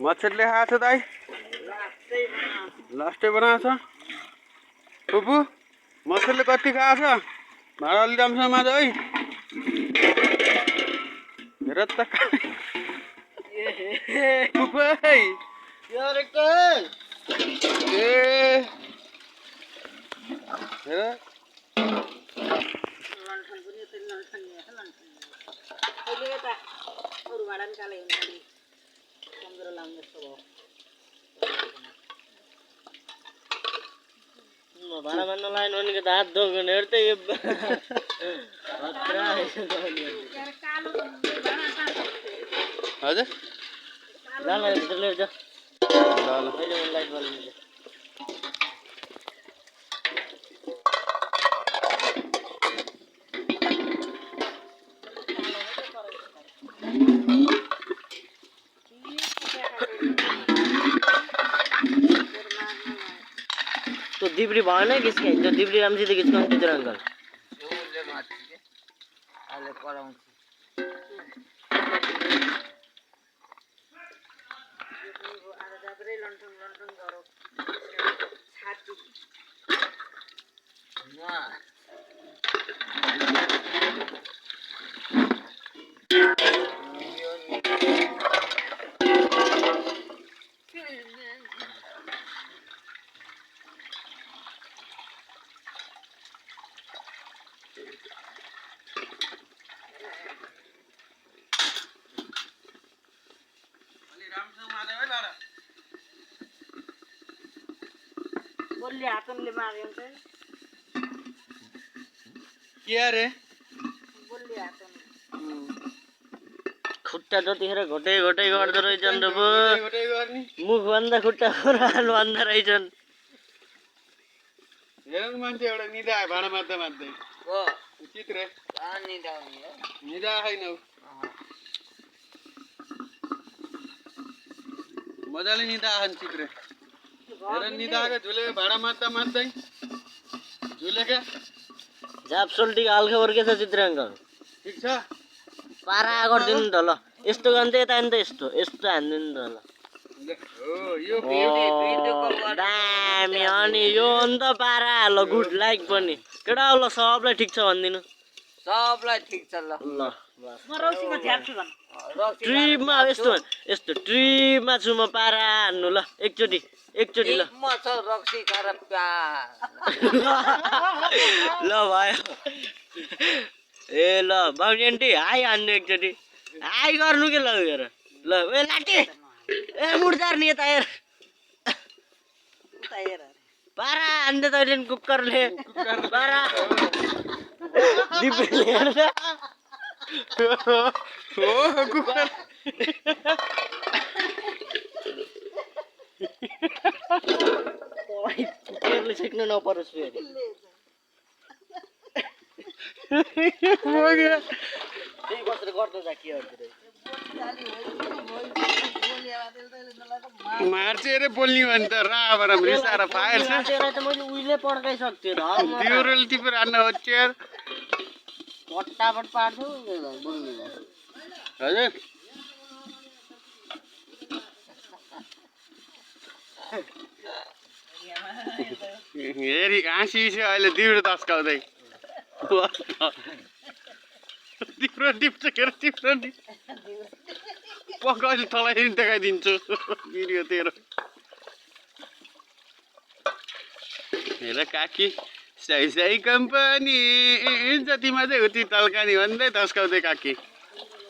मच्छरले खाएको छ दाइ लास्टै बनाएको छ फुपू मच्छरले कति खाएको छ भाडा अलि राम्रोसँग माझ है हेर त फुपू ए हेर भाडा मान्न लाइन भनेको त हात दोगुन हेर्दै हजुर ल भित्र लिएर जा ल अहिले लाइट बल्नु तो दिब्री भएन किसके त्यो दिब्री राम्रोसित खिच्नु टिचर अङ्कल बोल्ली हातले मार्यो त के अरे बोल्ली हातले खुट्टा जतिखेर घोटै घोटै गर्दो रहेछन् र मुख भन्दा खुट्टा पुरानो भन्दा रहेछन् हेर मान्छे एउटा निदा भाडा मार्दा मार्दै ओ चित्र निदा हुने हो निदा छैन मजाले निदा आछन् चित्र हेर निदाको झुले भाडा मार्दा मार्दै झुलेका झापसोल्टी हालको वर्के छ चित्र अङ्कल ठिक छ पारा गरिदिनु त ल यस्तो गर्नु यता नि त यस्तो यस्तो हान्दिनु त ल दामी अनि यो अन्त पारा ल गुड लाइक पनि केटा ल सबलाई ठिक छ भनिदिनु सबलाई ठिक छ ल ल ट्रिपमा यस्तो यस्तो ट्रिपमा छु म पारा हान्नु ल एकचोटि ल म छ रक्सी खाएर ल भयो ए ल बाउनी आन्टी हाई हान्नु एकचोटि हाई गर्नु के ल हेर ल ए लाटे ए मुर्दार नि यता हेर पारा हान्दै तैँले कुकरले पारा दिपेले हेर्छ कुकर कुकरले छेक्नु नपरोस् फेरि त्यही बसेर गर्दै जा के गर्दै मार्छ अरे बोल्ने भने त राबर रिसाएर फायर छ त मैले उहिले पड्काइसक्थेँ र तिउरोले टिपेर हान्न होच्यार फटाफट पार्छु बोल्नु हजुर हेरी हाँसी छ अहिले तिम्रो तस्काउँदै तिम्रो टिप्छ के अरे तिम्रो पक्का अहिले तँलाई देखाइदिन्छु भिडियो तेरो हेर काकी सही सही कम्पनी जतिमा चाहिँ उति तल्कानी भन्दै तस्काउँदै काकी